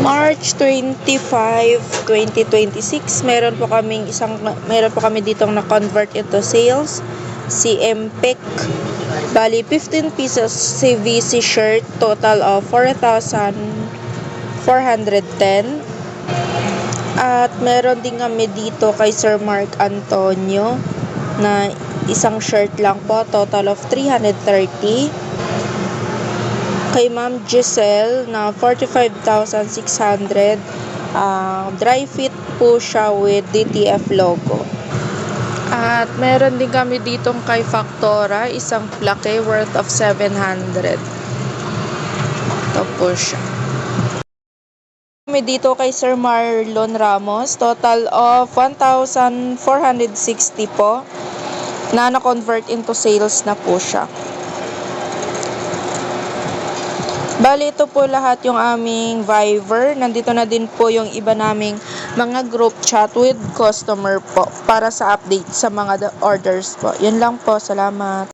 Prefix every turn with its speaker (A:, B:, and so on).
A: March 25, 2026, meron po kami ditong na-convert into sales. Si MPEC, bali 15 pieces CVC shirt, total of 4,410. At meron din kami dito kay Sir Mark Antonio na isang shirt lang po, total of 330. Kay Ma'am Giselle na 45,600. Dry fit po siya with DTF logo. At meron din kami ditong kay Factora, isang plake worth of 700. Ito po siya. Kami dito kay Sir Marlon Ramos, total of 1,460 po na na-convert into sales na po siya. Bali, ito po lahat yung aming Viber. Nandito na din po yung iba naming mga group chat with customer po para sa update sa mga orders po. Yun lang po. Salamat.